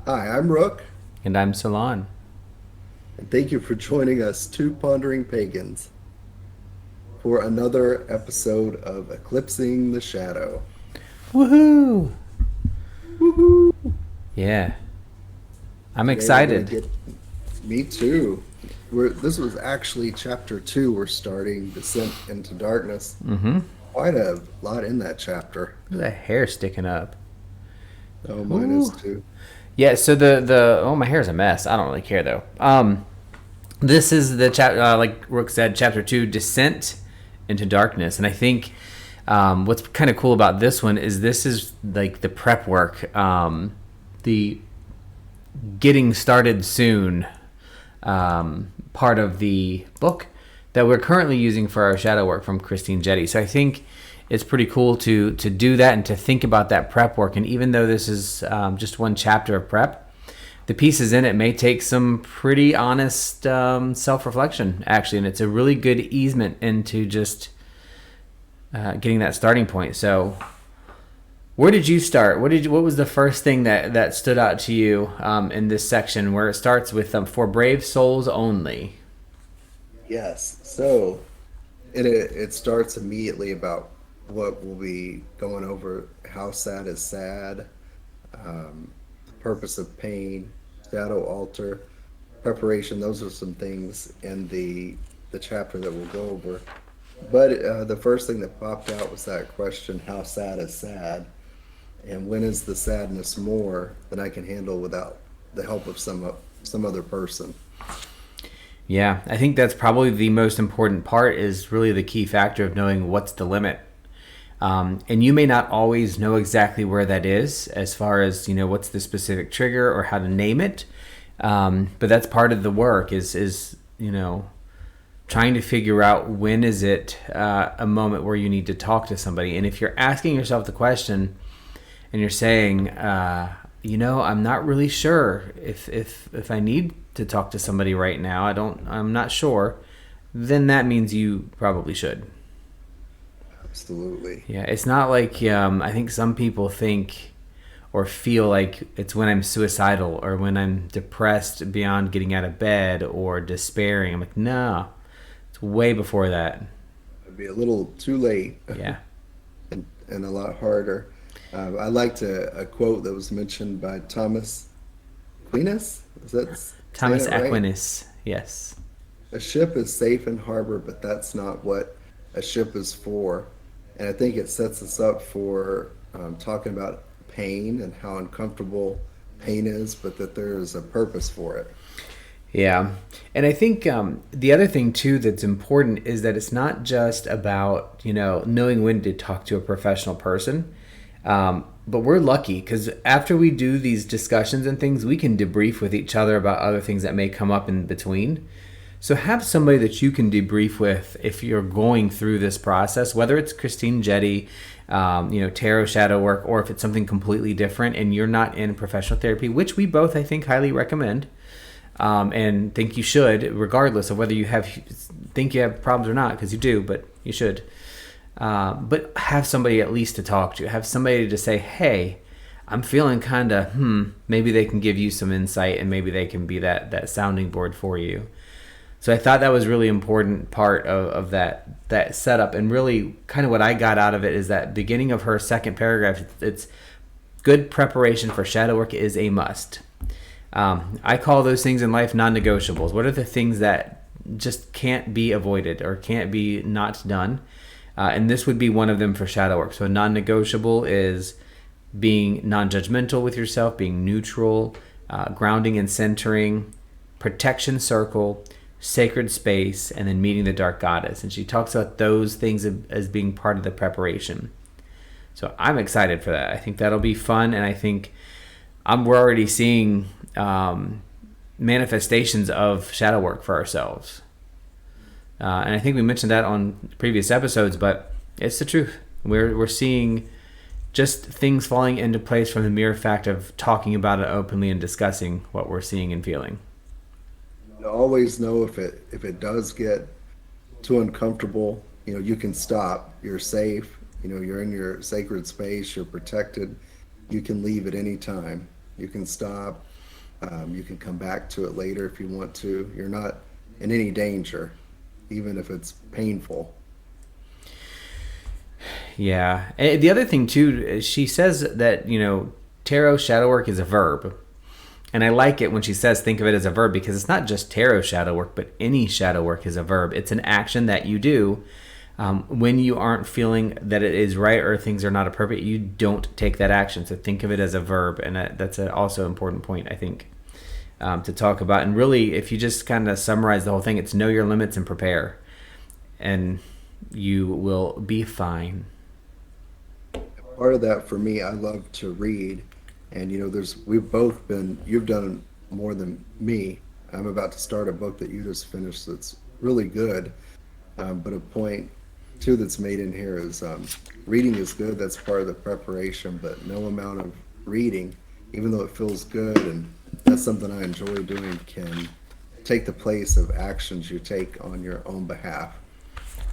Hi, I'm Rook, And I'm Salan. and thank you for joining us, two pondering pagans, for another episode of Eclipsing the Shadow. Woohoo! Woohoo! Yeah, I'm Today we're going to excited. get me too. This was actually chapter two. We're starting Descent into Darkness. Mm-hmm. Quite a lot in that chapter. Look at that hair sticking up. Oh, mine is Ooh. too. Yeah, so the oh, my hair's a mess. I don't really care though. This is the chapter, like Rook said, chapter 2, Descent into Darkness. And I think what's kind of cool about this one is this is like the prep work, the getting started soon part of the book that we're currently using for our shadow work from Christine Jetty. So I think it's pretty cool to do that and to think about that prep work. And even though this is just one chapter of prep, the pieces in it may take some pretty honest self-reflection, actually. And it's a really good easement into just getting that starting point. So where did you start? What was the first thing that stood out to you in this section where it starts with "for brave souls only"? Yes. So it starts immediately about what we'll be going over. How sad is sad? Purpose of pain, shadow altar, preparation. Those are some things in the chapter that we'll go over. But the first thing that popped out was that question: How sad is sad? And when is the sadness more than I can handle without the help of some other person? Yeah, I think that's probably the most important part. Is really the key factor of knowing what's the limit. And you may not always know exactly where that is, as far as what's the specific trigger or how to name it. But that's part of the work. Is trying to figure out when is it a moment where you need to talk to somebody. And if you're asking yourself the question and you're saying, I'm not really sure if I need to talk to somebody right now. I'm not sure. Then that means you probably should. Absolutely. Yeah, it's not like I think some people think or feel like it's when I'm suicidal or when I'm depressed beyond getting out of bed or despairing. I'm like, no, it's way before that. It'd be a little too late Yeah, and a lot harder. I liked a quote that was mentioned by Thomas Aquinas. Is that saying Thomas it right? Aquinas. Yes. A ship is safe in harbor, but that's not what a ship is for. And I think it sets us up for talking about pain and how uncomfortable pain is, but that there is a purpose for it. Yeah. And I think the other thing, too, that's important is that it's not just about, knowing when to talk to a professional person. But we're lucky because after we do these discussions and things, we can debrief with each other about other things that may come up in between. So have somebody that you can debrief with if you're going through this process, whether it's Christine Jetty, tarot shadow work, or if it's something completely different and you're not in professional therapy, which we both, I think, highly recommend and think you should, regardless of whether you think you have problems or not, because you do, but you should. But have somebody at least to talk to. Have somebody to say, hey, I'm feeling kind of, maybe they can give you some insight and maybe they can be that sounding board for you. So I thought that was really important part of that setup. And really kind of what I got out of it is that beginning of her second paragraph, it's good preparation for shadow work is a must. I call those things in life non-negotiables. What are the things that just can't be avoided or can't be not done? And this would be one of them for shadow work. So non-negotiable is being non-judgmental with yourself, being neutral, grounding and centering, protection circle, sacred space, and then meeting the dark goddess. And she talks about those things as being part of the preparation. So I'm excited for that. I think that'll be fun, and I think we're already seeing manifestations of shadow work for ourselves. And I think we mentioned that on previous episodes, but it's the truth. We're seeing just things falling into place from the mere fact of talking about it openly and discussing what we're seeing and feeling. You always know if it does get too uncomfortable, you can stop. You're safe. You're in your sacred space. You're protected. You can leave at any time. You can stop. You can come back to it later if you want to. You're not in any danger, even if it's painful. Yeah. And the other thing too, she says that, tarot shadow work is a verb. And I like it when she says think of it as a verb, because it's not just tarot shadow work, but any shadow work is a verb. It's an action that you do when you aren't feeling that it is right or things are not appropriate. You don't take that action. So think of it as a verb. And that's also an important point, I think, to talk about. And really, if you just kind of summarize the whole thing, it's know your limits and prepare. And you will be fine. Part of that for me, I love to read, and you've done more than me. I'm about to start a book that you just finished that's really good. But a point too that's made in here is reading is good. That's part of the preparation, but no amount of reading, even though it feels good and that's something I enjoy doing, can take the place of actions you take on your own behalf.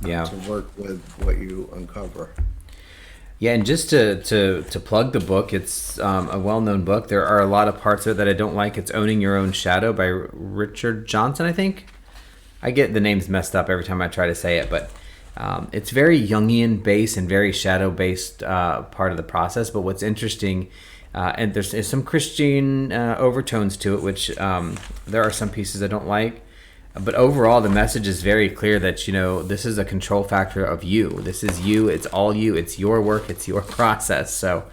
Yeah. To work with what you uncover. Yeah, and just to plug the book, it's a well-known book. There are a lot of parts of it that I don't like. It's Owning Your Own Shadow by Richard Johnson, I think. I get the names messed up every time I try to say it, but it's very Jungian-based and very shadow-based part of the process. But what's interesting, and there's some Christian overtones to it, which there are some pieces I don't like. But overall, the message is very clear that, this is a control factor of you. This is you. It's all you. It's your work. It's your process. So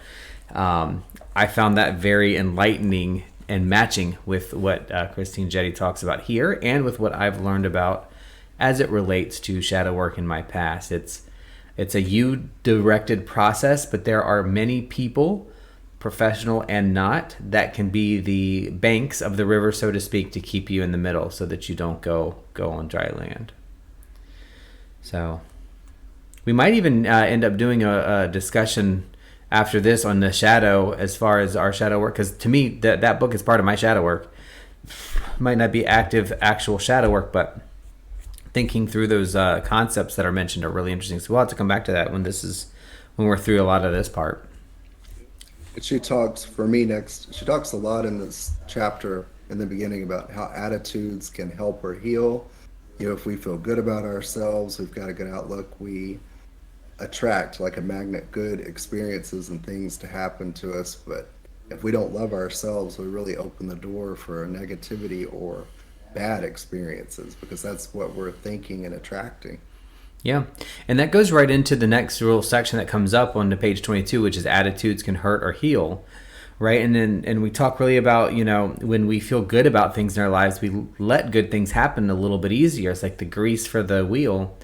I found that very enlightening and matching with what Christine Jetty talks about here and with what I've learned about as it relates to shadow work in my past. It's a you-directed process, but there are many people, professional and not, that can be the banks of the river, so to speak, to keep you in the middle so that you don't go on dry land. So we might even end up doing a discussion after this on the shadow, as far as our shadow work, because to me that book is part of my shadow work. Might not be active actual shadow work, but thinking through those concepts that are mentioned are really interesting. So we'll have to come back to that when we're through a lot of this part. She talks a lot in this chapter in the beginning about how attitudes can help or heal. If we feel good about ourselves, we've got a good outlook, we attract like a magnet good experiences and things to happen to us. But if we don't love ourselves, we really open the door for negativity or bad experiences, because that's what we're thinking and attracting. Yeah, and that goes right into the next little section that comes up on the page 22, which is attitudes can hurt or heal, right? And we talk really about, when we feel good about things in our lives, we let good things happen a little bit easier. It's like the grease for the wheel.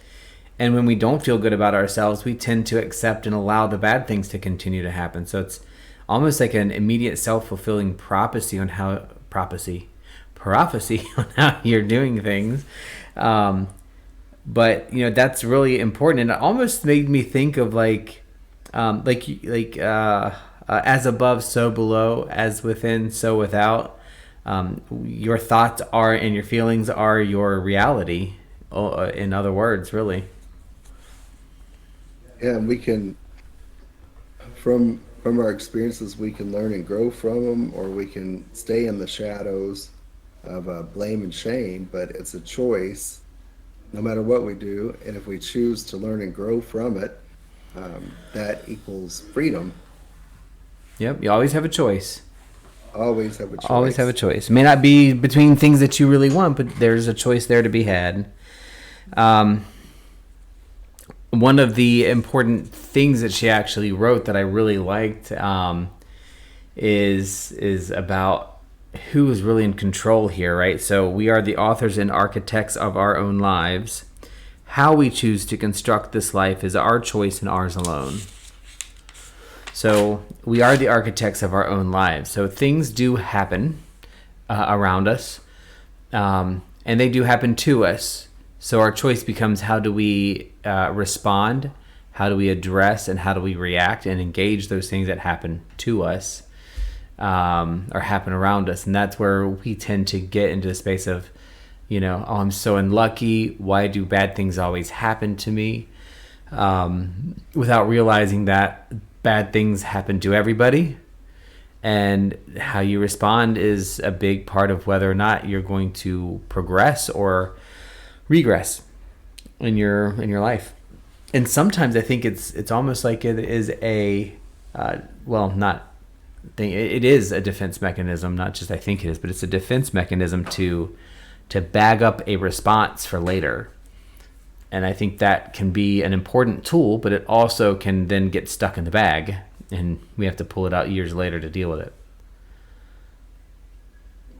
And when we don't feel good about ourselves, we tend to accept and allow the bad things to continue to happen. So it's almost like an immediate self-fulfilling prophecy on how you're doing things. But that's really important, and it almost made me think of as above, so below, as within, so without. Your thoughts are and your feelings are your reality. In other words, really. Yeah, and we can, from our experiences, we can learn and grow from them, or we can stay in the shadows of blame and shame. But it's a choice no matter what we do, and if we choose to learn and grow from it, that equals freedom. Yep, you always have a choice. Always have a choice. Always have a choice. It may not be between things that you really want, but there's a choice there to be had. One of the important things that she actually wrote that I really liked is about who is really in control here, right? So we are the authors and architects of our own lives. How we choose to construct this life is our choice and ours alone. So we are the architects of our own lives. So things do happen around us, and they do happen to us. So our choice becomes, how do we respond, how do we address, and how do we react and engage those things that happen to us or happen around us. And that's where we tend to get into the space of, oh, I'm so unlucky. Why do bad things always happen to me? Without realizing that bad things happen to everybody. And how you respond is a big part of whether or not you're going to progress or regress in your life. And sometimes I think it's almost like it is a well, not thing. It is a defense mechanism, not just I think it is, but it's a defense mechanism to bag up a response for later. And I think that can be an important tool, but it also can then get stuck in the bag, and we have to pull it out years later to deal with it.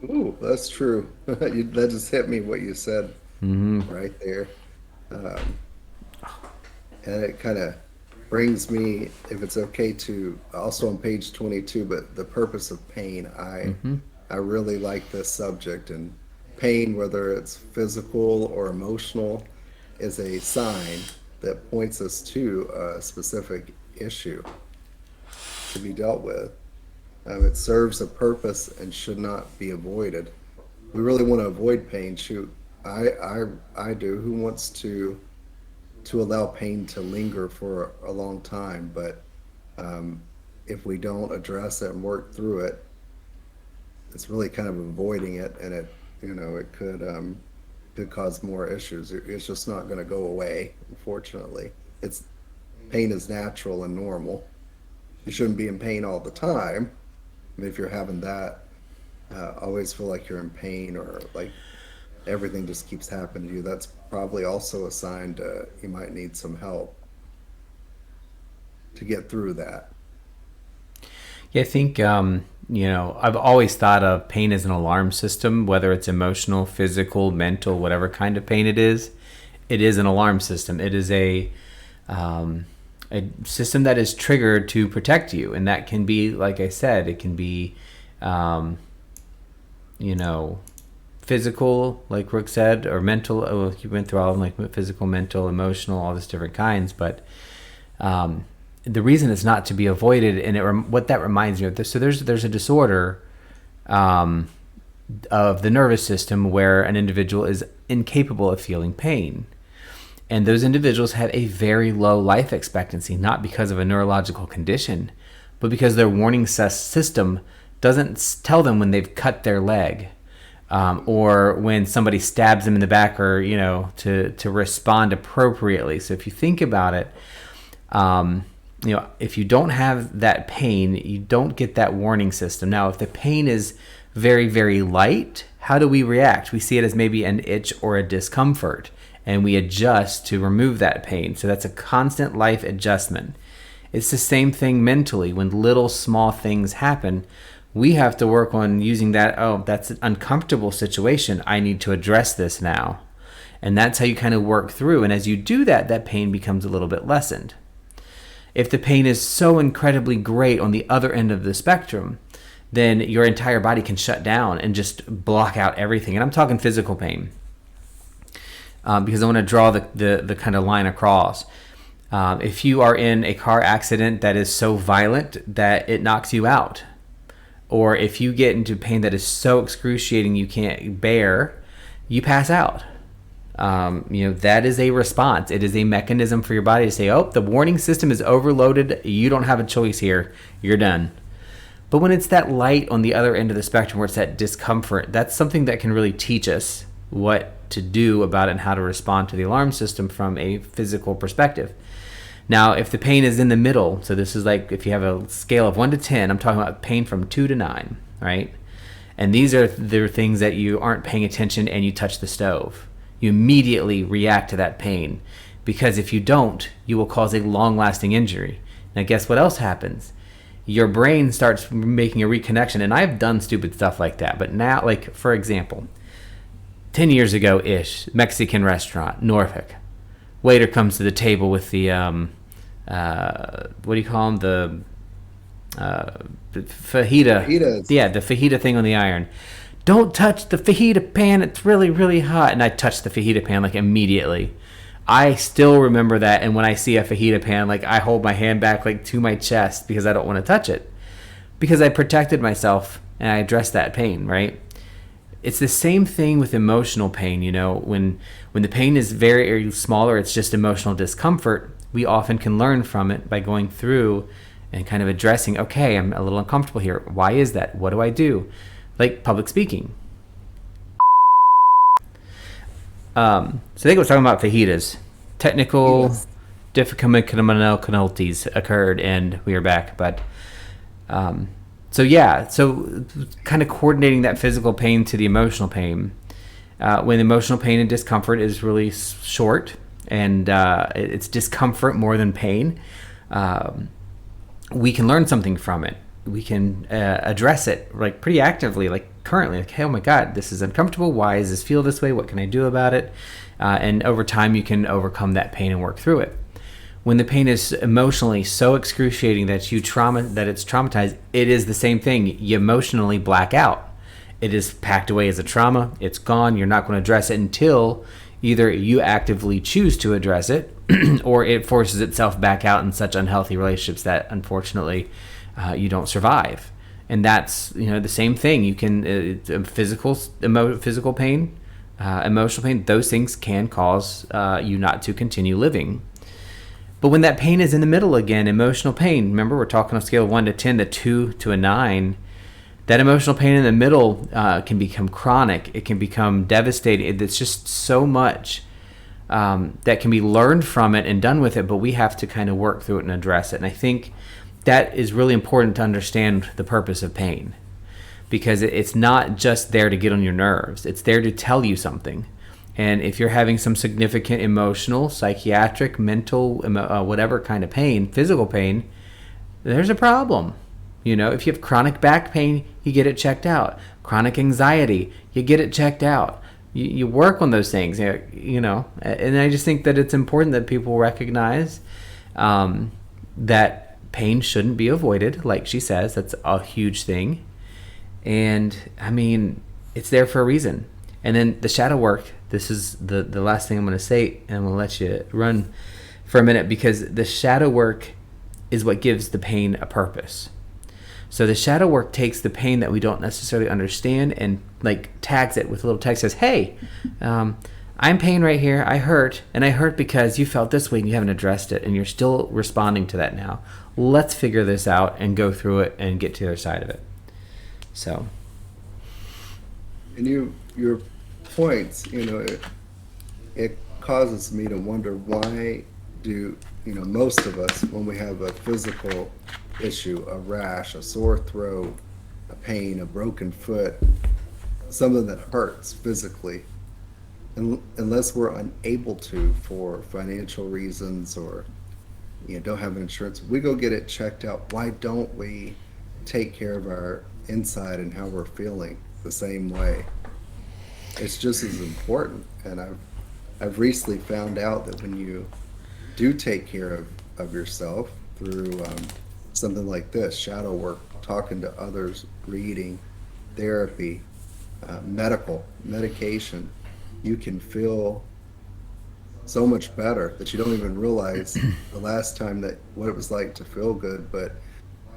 Ooh, that's true. That just hit me what you said right there. Um, and it kind of brings me, if it's okay, to also on page 22, but the purpose of pain. I really like this subject, and pain, whether it's physical or emotional, is a sign that points us to a specific issue to be dealt with. It serves a purpose and should not be avoided. We really want to avoid pain. Shoot, I do. Who wants to allow pain to linger for a long time? But if we don't address it and work through it, it's really kind of avoiding it, and it could cause more issues. It's just not going to go away. Unfortunately, it's pain is natural and normal. You shouldn't be in pain all the time. I mean, if you're having that, always feel like you're in pain, or like everything just keeps happening to you, that's probably also a sign you might need some help to get through that. Yeah, I think I've always thought of pain as an alarm system, whether it's emotional, physical, mental, whatever kind of pain it is. It is an alarm system. It is a system that is triggered to protect you, and that can be, like I said, it can be, physical, like Rook said, or mental. Oh, you went through all of them, like physical, mental, emotional, all these different kinds. But the reason it's not to be avoided, and what that reminds me of this. So there's a disorder of the nervous system where an individual is incapable of feeling pain. And those individuals have a very low life expectancy, not because of a neurological condition, but because their warning system doesn't tell them when they've cut their leg, or when somebody stabs them in the back, or to respond appropriately. So if you think about it, if you don't have that pain, you don't get that warning system. Now, if the pain is very, very light, how do we react? We see it as maybe an itch or a discomfort, and we adjust to remove that pain. So that's a constant life adjustment. It's the same thing mentally. When little small things happen, we have to work on using that. Oh, that's an uncomfortable situation. I need to address this now. And that's how you kind of work through. And as you do that, that pain becomes a little bit lessened. If the pain is so incredibly great on the other end of the spectrum, then your entire body can shut down and just block out everything. And I'm talking physical pain. Because I want to draw the kind of line across. If you are in a car accident that is so violent that it knocks you out, or if you get into pain that is so excruciating you can't bear, you pass out. That is a response. It is a mechanism for your body to say, oh, the warning system is overloaded. You don't have a choice here. You're done. But when it's that light on the other end of the spectrum, where it's that discomfort, that's something that can really teach us what to do about it and how to respond to the alarm system from a physical perspective. Now, if the pain is in the middle, so this is like if you have a scale of 1 to 10, I'm talking about pain from 2 to 9, right? And these are the things that you aren't paying attention and you touch the stove. You immediately react to that pain, because if you don't, you will cause a long-lasting injury. Now, guess what else happens? Your brain starts making a reconnection, and I've done stupid stuff like that. But now, like, for example, 10 years ago-ish, Mexican restaurant, Norfolk. Waiter comes to the table with the, what do you call them? The fajita. Fajitas. Yeah, the fajita thing on the iron. Don't touch the fajita pan. It's really, really hot. And I touched the fajita pan like immediately. I still remember that. And when I see a fajita pan, like I hold my hand back like to my chest because I don't want to touch it. Because I protected myself and I addressed that pain, right? It's the same thing with emotional pain. When the pain is very small, or it's just emotional discomfort, we often can learn from it by going through and kind of addressing, okay, I'm a little uncomfortable here. Why is that? What do I do? Like public speaking. So I think I was talking about fajitas. Technical Yes. difficulties occurred, and we are back. But so kind of coordinating that physical pain to the emotional pain. When emotional pain and discomfort is really short, and it's discomfort more than pain, we can learn something from it. We can address it like pretty actively, like currently, like, hey, oh my God, this is uncomfortable. Why does this feel this way? What can I do about it? And over time, you can overcome that pain and work through it. When the pain is emotionally so excruciating that it's traumatized, it is the same thing. You emotionally black out. It is packed away as a trauma. It's gone. You're not going to address it until either you actively choose to address it, or it forces itself back out in such unhealthy relationships that unfortunately you don't survive. And that's the same thing. You can physical pain, emotional pain. Those things can cause you not to continue living. But when that pain is in the middle again, emotional pain. Remember, we're talking on a scale of 1 to 10, the 2 to a 9. That emotional pain in the middle can become chronic. It can become devastating. It's just so much that can be learned from it and done with it, but we have to kind of work through it and address it. And I think that is really important to understand the purpose of pain, because it's not just there to get on your nerves. It's there to tell you something. And if you're having some significant emotional, psychiatric, mental, whatever kind of pain, physical pain, there's a problem. If you have chronic back pain, you get it checked out. Chronic anxiety, you get it checked out. You work on those things, And I just think that it's important that people recognize that pain shouldn't be avoided, like she says. That's a huge thing. And, it's there for a reason. And then the shadow work, this is the last thing I'm going to say, and I'm going to let you run for a minute, because the shadow work is what gives the pain a purpose. So the shadow work takes the pain that we don't necessarily understand and tags it with a little text, says, hey, I'm in pain right here. I hurt, and I hurt because you felt this way and you haven't addressed it, and you're still responding to that now. Let's figure this out and go through it and get to the other side of it. So. And your points, it causes me to wonder, why do, most of us, when we have a physical issue, a rash, a sore throat, a pain, a broken foot, something that hurts physically, unless we're unable to, for financial reasons, or don't have insurance, we go get it checked out. Why don't we take care of our inside and how we're feeling the same way? It's just as important. And I've recently found out that when you do take care of yourself through something like this, shadow work, talking to others, reading, therapy, medication, you can feel so much better that you don't even realize the last time that what it was like to feel good. But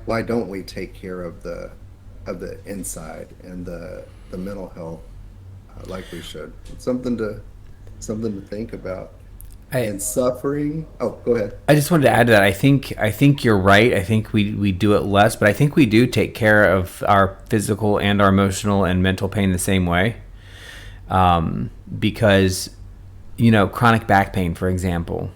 why don't we take care of the inside and the mental health like we should? It's something to think about. And suffering. Oh, go ahead. I just wanted to add to that. I think you're right. I think we do it less, but I think we do take care of our physical and our emotional and mental pain the same way. Because, chronic back pain, for example,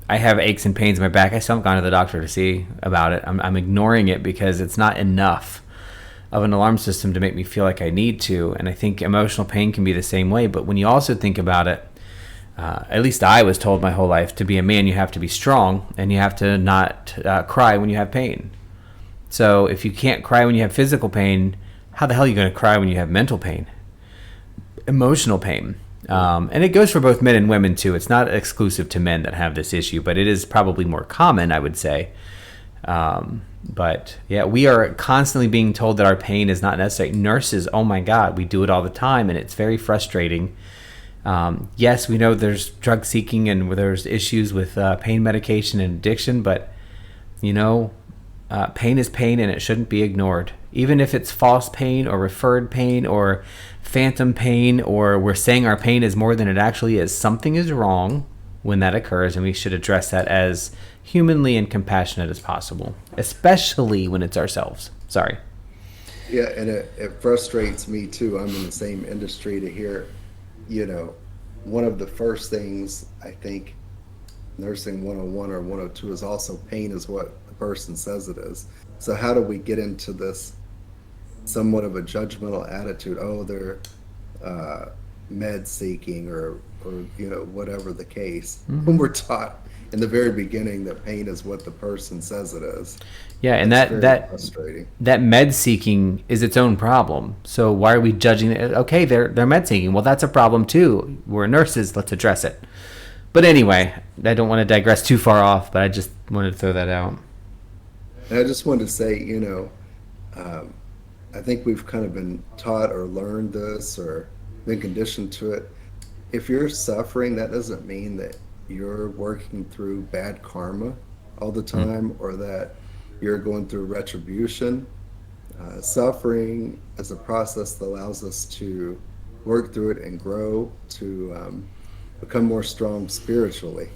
I have aches and pains in my back. I still haven't gone to the doctor to see about it. I'm ignoring it because it's not enough of an alarm system to make me feel like I need to. And I think emotional pain can be the same way. But when you also think about it, at least I was told my whole life, to be a man, you have to be strong and you have to not cry when you have pain. So if you can't cry when you have physical pain, how the hell are you going to cry when you have mental pain, emotional pain? And it goes for both men and women too. It's not exclusive to men that have this issue, but it is probably more common, I would say. But yeah, we are constantly being told that our pain is not necessary. Nurses, oh my God, we do it all the time, and it's very frustrating. Yes, we know there's drug seeking and there's issues with pain medication and addiction, but pain is pain and it shouldn't be ignored. Even if it's false pain or referred pain or phantom pain, or we're saying our pain is more than it actually is, something is wrong. when that occurs, and we should address that as humanly and compassionate as possible, especially when it's ourselves. Sorry. Yeah, and it frustrates me too. I'm in the same industry to hear, you know, one of the first things I think nursing 101 or 102 is also pain is what the person says it is. So how do we get into this somewhat of a judgmental attitude? Oh, they're med seeking or whatever the case. When we're taught in the very beginning that pain is what the person says it is. Yeah, and It's very that frustrating. that med seeking is its own problem. So why are we judging it? Okay, they're med seeking. Well, that's a problem too. We're nurses. Let's address it. But anyway, I don't want to digress too far off, but I just wanted to throw that out. And I just wanted to say, um, I think we've kind of been taught or learned this or been conditioned to it. If you're suffering, that doesn't mean that you're working through bad karma all the time or that you're going through retribution. Suffering is a process that allows us to work through it and grow to become more strong spiritually.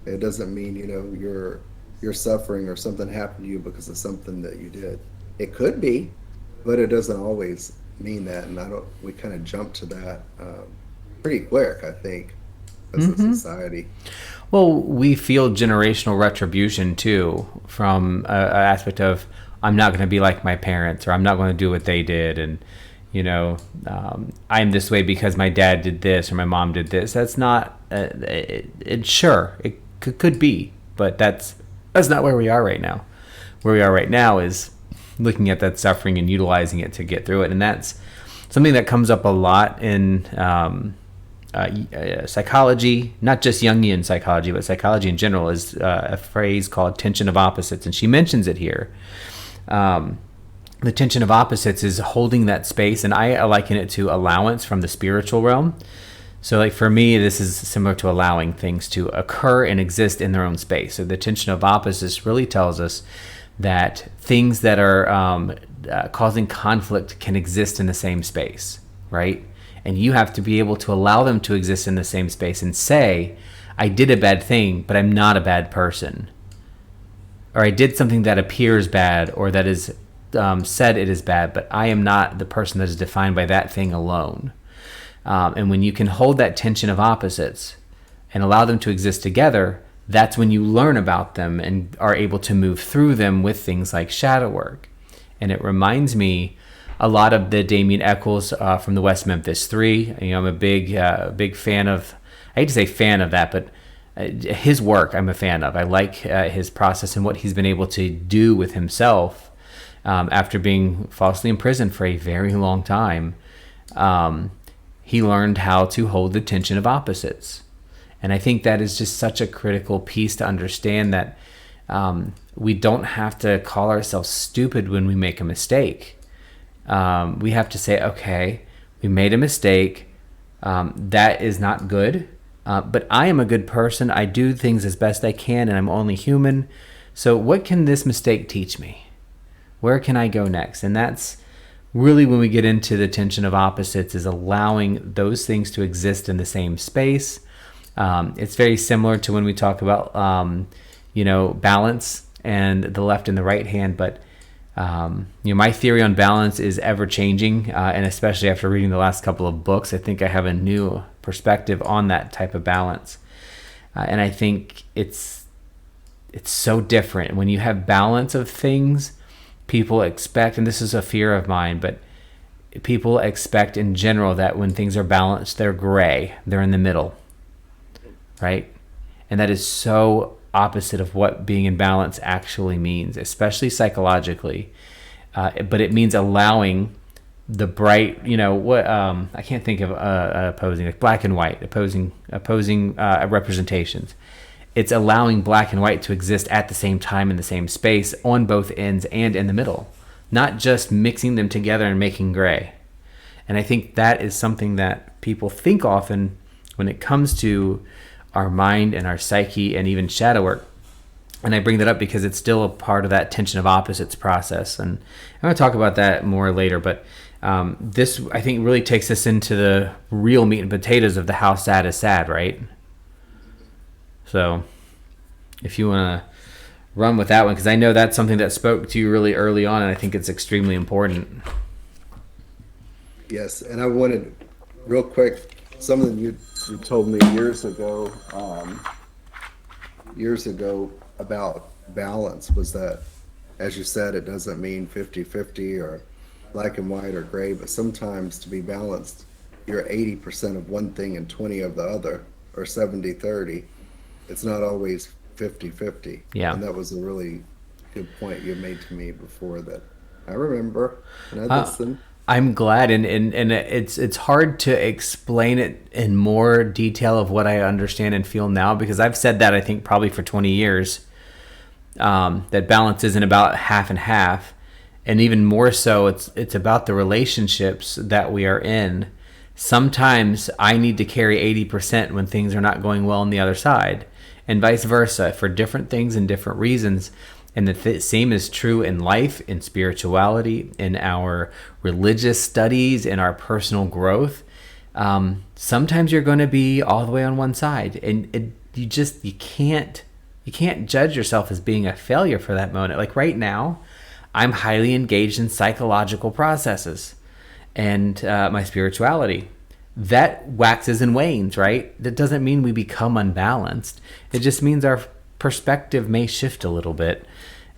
It doesn't mean, you're suffering or something happened to you because of something that you did. It could be, but it doesn't always mean that. And we kind of jump to that pretty quick, I think, as a society. Well, we feel generational retribution too from an aspect of I'm not going to be like my parents or I'm not going to do what they did. And, I'm this way because my dad did this or my mom did this. That's not, sure, it could be, but that's not where we are right now. Where we are right now is looking at that suffering and utilizing it to get through it. And that's something that comes up a lot in psychology, not just Jungian psychology, but psychology in general, is a phrase called tension of opposites. And she mentions it here. The tension of opposites is holding that space. And I liken it to allowance from the spiritual realm. So like for me, this is similar to allowing things to occur and exist in their own space. So the tension of opposites really tells us that things that are causing conflict can exist in the same space, right? And you have to be able to allow them to exist in the same space and say, I did a bad thing, but I'm not a bad person. Or I did something that appears bad or that is said it is bad, but I am not the person that is defined by that thing alone. And when you can hold that tension of opposites and allow them to exist together, that's when you learn about them and are able to move through them with things like shadow work. And it reminds me a lot of the Damien Eccles from the West Memphis 3. I'm a big fan of, I hate to say fan of that, but his work I'm a fan of. I like his process and what he's been able to do with himself after being falsely imprisoned for a very long time. He learned how to hold the tension of opposites. And I think that is just such a critical piece to understand that we don't have to call ourselves stupid when we make a mistake. We have to say, okay, we made a mistake. That is not good. But I am a good person. I do things as best I can, and I'm only human. So what can this mistake teach me? Where can I go next? And that's really when we get into the tension of opposites, is allowing those things to exist in the same space. It's very similar to when we talk about, balance and the left and the right hand. But, my theory on balance is ever changing. And especially after reading the last couple of books, I think I have a new perspective on that type of balance. And I think it's so different. When you have balance of things, people expect, and this is a fear of mine, but people expect in general that when things are balanced, they're gray, they're in the middle, right? And that is so opposite of what being in balance actually means, especially psychologically. But it means allowing the bright, I can't think of opposing, like black and white, opposing representations. It's allowing black and white to exist at the same time in the same space on both ends and in the middle, not just mixing them together and making gray. And I think that is something that people think often when it comes to our mind and our psyche and even shadow work. And I bring that up because it's still a part of that tension of opposites process. And I'm going to talk about that more later, but this, I think, really takes us into the real meat and potatoes of the how sad is sad, right? So if you want to run with that one, because I know that's something that spoke to you really early on, and I think it's extremely important. Yes, and I wanted, real quick, something you told me years ago about balance was that, as you said, it doesn't mean 50-50 or black and white or gray, but sometimes to be balanced, you're 80% of one thing and 20 of the other, or 70-30. It's not always 50-50. Yeah. And that was a really good point you made to me before that I remember and I Uh, listened. I'm glad, and it's hard to explain it in more detail of what I understand and feel now, because I've said that I think probably for 20 years, that balance isn't about half and half, and even more so, it's about the relationships that we are in. Sometimes I need to carry 80% when things are not going well on the other side, and vice versa for different things and different reasons. And the same is true in life, in spirituality, in our religious studies, in our personal growth. Sometimes you're going to be all the way on one side, and you can't judge yourself as being a failure for that moment. Like right now, I'm highly engaged in psychological processes and my spirituality. That waxes and wanes, right? That doesn't mean we become unbalanced. It just means our perspective may shift a little bit.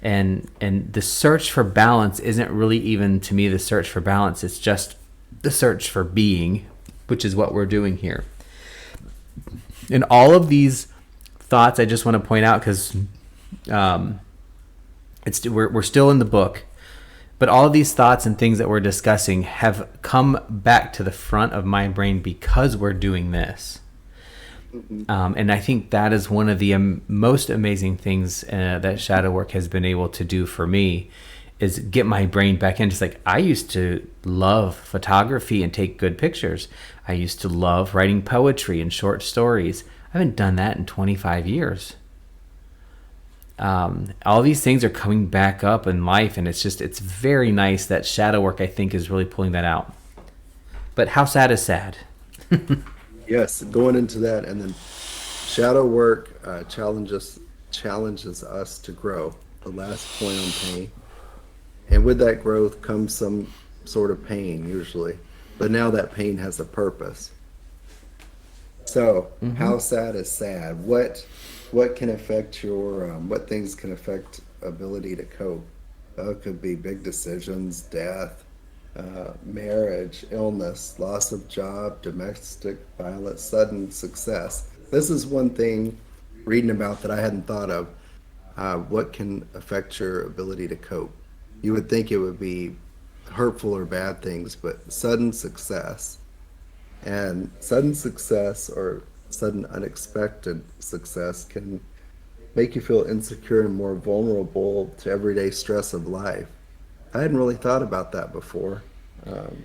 And the search for balance isn't really even, to me, the search for balance. It's just the search for being, which is what we're doing here. And all of these thoughts, I just want to point out, because we're still in the book, but all of these thoughts and things that we're discussing have come back to the front of my brain because we're doing this. And I think that is one of the most amazing things that shadow work has been able to do for me, is get my brain back in. Just like I used to love photography and take good pictures. I used to love writing poetry and short stories. I haven't done that in 25 years. All these things are coming back up in life, and it's very nice that shadow work, I think, is really pulling that out. But how sad is sad? Yes, going into that, and then shadow work challenges us to grow. The last point on pain, and with that growth comes some sort of pain usually, but now that pain has a purpose. So, how sad is sad? What can affect your what things can affect ability to cope? It could be big decisions, death, marriage, illness, loss of job, domestic violence, sudden success. This is one thing reading about that I hadn't thought of. What can affect your ability to cope? You would think it would be hurtful or bad things, but sudden success or sudden unexpected success can make you feel insecure and more vulnerable to everyday stress of life. I hadn't really thought about that before. Um,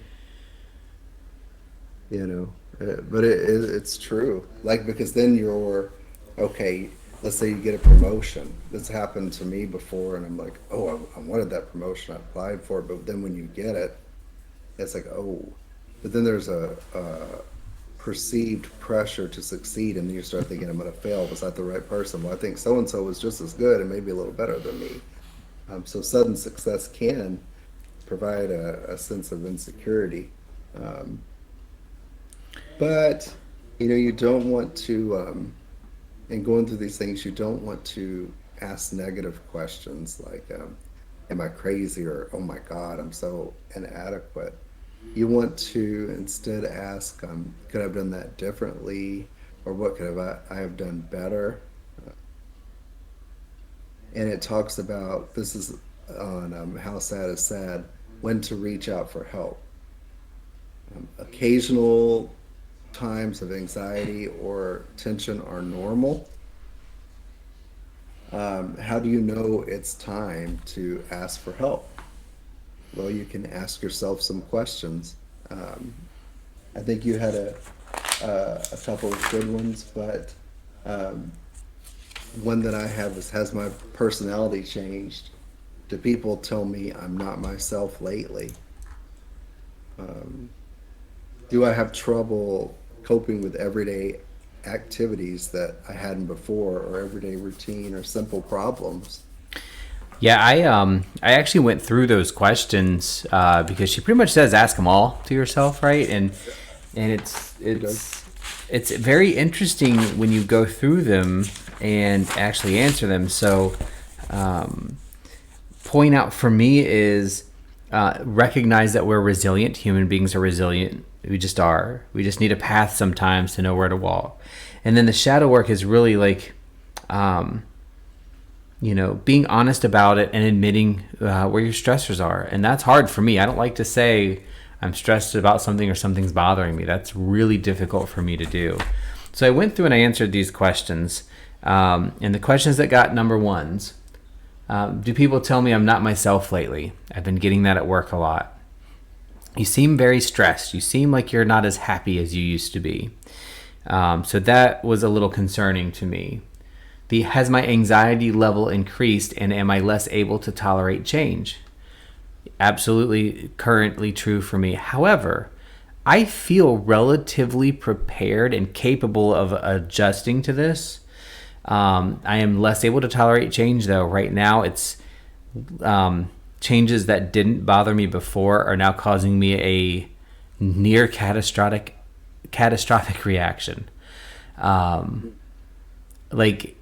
but it's true. Like, because then you're, okay, let's say you get a promotion. This happened to me before, and I'm like, oh, I wanted that promotion. I applied for it. But then when you get it, it's like, oh, but then there's a perceived pressure to succeed, and then you start thinking, I'm going to fail. Was that the right person? Well, I think so and so was just as good and maybe a little better than me. So sudden success can provide a sense of insecurity. Um, but you don't want to, in going through these things, you don't want to ask negative questions like, am I crazy? Or, oh my God, I'm so inadequate. You want to instead ask, could I have done that differently? Or what I have done better? And it talks about, this is on How Sad is Sad, when to reach out for help. Occasional times of anxiety or tension are normal. How do you know it's time to ask for help? Well, you can ask yourself some questions. I think you had a couple of good ones, but um, one that I have is, has my personality changed? Do people tell me I'm not myself lately? Um, do I have trouble coping with everyday activities that I hadn't before, or everyday routine, or simple problems. Yeah, I actually went through those questions because she pretty much says ask them all to yourself, right? And She does. it's very interesting when you go through them and actually answer them. So, point out for me is recognize that we're resilient. Human beings are resilient. We just are. We just need a path sometimes to know where to walk. And then the shadow work is really like, being honest about it and admitting where your stressors are. And that's hard for me. I don't like to say I'm stressed about something or something's bothering me. That's really difficult for me to do. So I went through and I answered these questions. And the questions that got number ones, do people tell me I'm not myself lately? I've been getting that at work a lot. You seem very stressed. You seem like you're not as happy as you used to be. So that was a little concerning to me. Has my anxiety level increased and am I less able to tolerate change? Absolutely currently true for me. However, I feel relatively prepared and capable of adjusting to this. I am less able to tolerate change though. Right now it's changes that didn't bother me before are now causing me a near catastrophic reaction. Like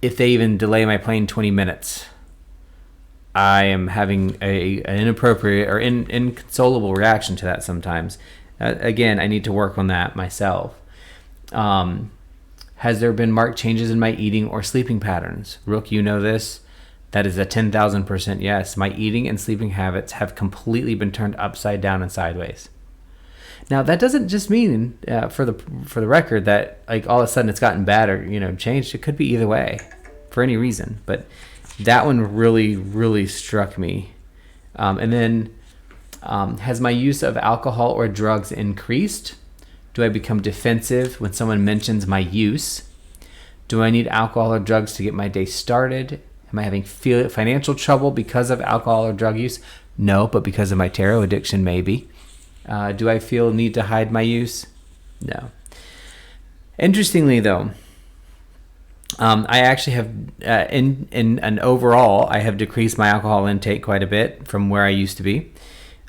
if they even delay my plane 20 minutes, I am having an inappropriate or inconsolable reaction to that sometimes. Again, I need to work on that myself. Has there been marked changes in my eating or sleeping patterns? Rook, you know this. That is a 10,000% yes. My eating and sleeping habits have completely been turned upside down and sideways. Now that doesn't just mean for the record that like all of a sudden it's gotten bad or changed. It could be either way, for any reason. But that one really, really struck me. And then, has my use of alcohol or drugs increased? Do I become defensive when someone mentions my use? Do I need alcohol or drugs to get my day started? Am I having financial trouble because of alcohol or drug use? No, but because of my tarot addiction, maybe. Do I feel need to hide my use? No. Interestingly, though, I actually have, in an overall, I have decreased my alcohol intake quite a bit from where I used to be.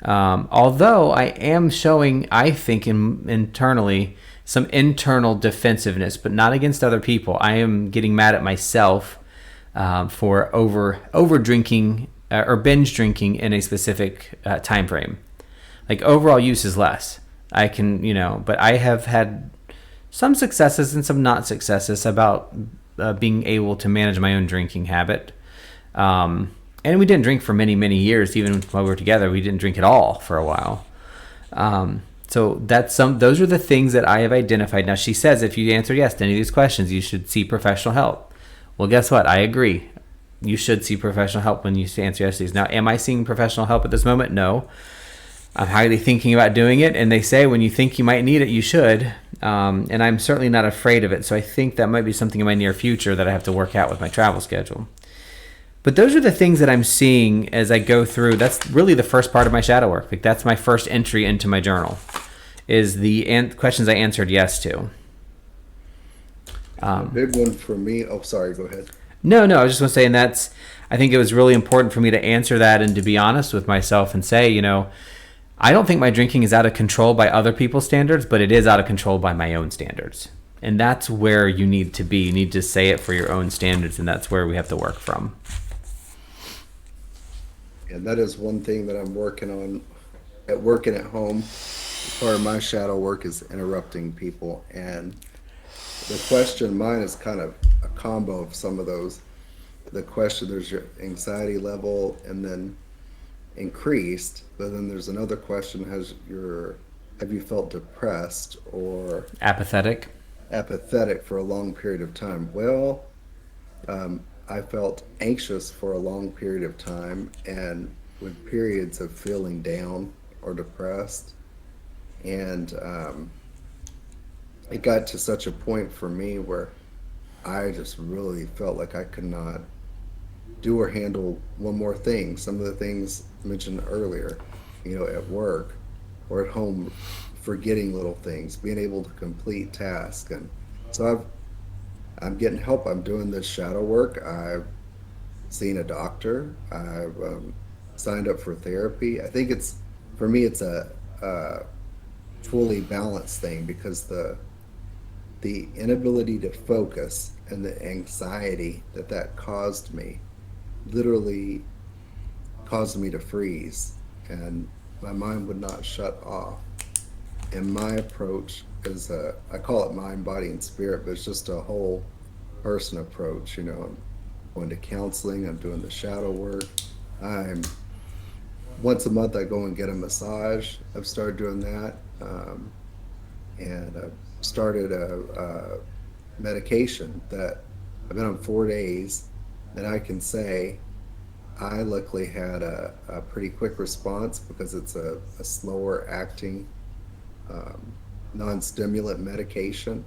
Although I am showing, I think, internally, some internal defensive,ness, but not against other people. I am getting mad at myself for over drinking or binge drinking in a specific time frame. Like overall use is less. I can, but I have had some successes and some not successes about being able to manage my own drinking habit. And we didn't drink for many, many years. Even while we were together, we didn't drink at all for a while. So those are the things that I have identified. Now she says, if you answer yes to any of these questions, you should see professional help. Well, guess what? I agree. You should see professional help when you answer yes to these. Now, am I seeing professional help at this moment? No. I'm highly thinking about doing it, and they say when you think you might need it, you should. And I'm certainly not afraid of it. So I think that might be something in my near future that I have to work out with my travel schedule. But those are the things that I'm seeing as I go through. That's really the first part of my shadow work. Like that's my first entry into my journal, is the questions I answered yes to. A big one for me. Oh, sorry. Go ahead. No, I was just going to say, and I think it was really important for me to answer that and to be honest with myself and say, I don't think my drinking is out of control by other people's standards, but it is out of control by my own standards. And that's where you need to be. You need to say it for your own standards, and that's where we have to work from. And that is one thing that I'm working on at work and at home. Part of my shadow work is interrupting people. And the question, mine is kind of a combo of some of those. The question, there's your anxiety level and then increased, but then there's another question, have you felt depressed or apathetic for a long period of time? Well, I felt anxious for a long period of time, and with periods of feeling down or depressed, and it got to such a point for me where I just really felt like I could not do or handle one more thing. Some of the things mentioned earlier, at work or at home, forgetting little things, being able to complete tasks and So I'm getting help. I'm doing this shadow work. I've seen a doctor. I've signed up for therapy. I think it's for me. It's a fully balanced thing because the inability to focus and the anxiety that caused me literally caused me to freeze, and my mind would not shut off. And my approach is I call it mind, body, and spirit, but it's just a whole person approach. I'm going to counseling. I'm doing the shadow work. I'm once a month I go and get a massage. I've started doing that, and I've started a medication that I've been on 4 days, and I can say I luckily had a pretty quick response because it's a slower acting um, non-stimulant medication,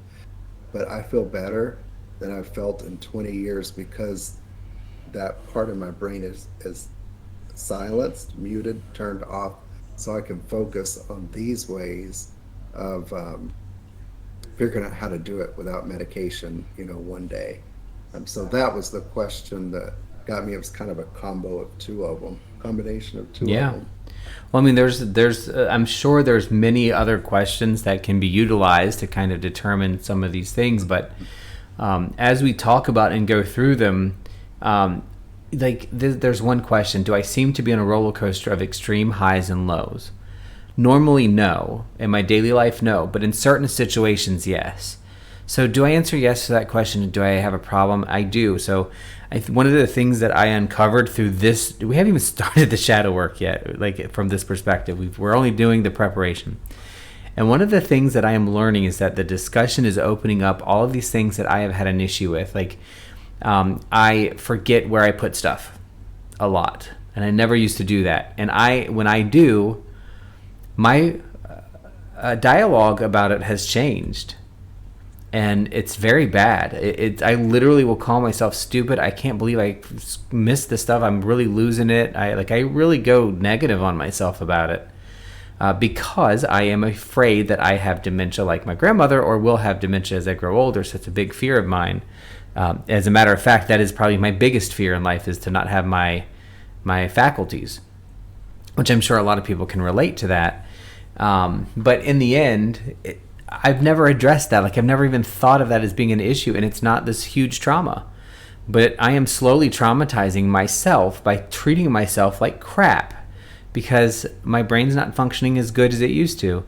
but I feel better than I've felt in 20 years because that part of my brain is silenced, muted, turned off, so I can focus on these ways of figuring out how to do it without medication, one day. So that was the question that got me. It was kind of a combo of two of them, combination of two of Yeah. them. Well, I mean, there's I'm sure there's many other questions that can be utilized to kind of determine some of these things, but as we talk about and go through them, there's one question: do I seem to be on a roller coaster of extreme highs and lows? Normally, no. In my daily life, no. But in certain situations, yes. So do I answer yes to that question? Do I have a problem? I do. So one of the things that I uncovered through this, we haven't even started the shadow work yet, like from this perspective. We're only doing the preparation. And one of the things that I am learning is that the discussion is opening up all of these things that I have had an issue with. Like, I forget where I put stuff a lot. And I never used to do that. And when I do, my dialogue about it has changed, and it's very bad. I literally will call myself stupid. I can't believe I missed the stuff. I'm really losing it. I really go negative on myself about it because I am afraid that I have dementia like my grandmother, or will have dementia as I grow older. So it's a big fear of mine. As a matter of fact, that is probably my biggest fear in life, is to not have my faculties, which I'm sure a lot of people can relate to that. But in the end, I've never addressed that. Like, I've never even thought of that as being an issue, and it's not this huge trauma. But I am slowly traumatizing myself by treating myself like crap because my brain's not functioning as good as it used to.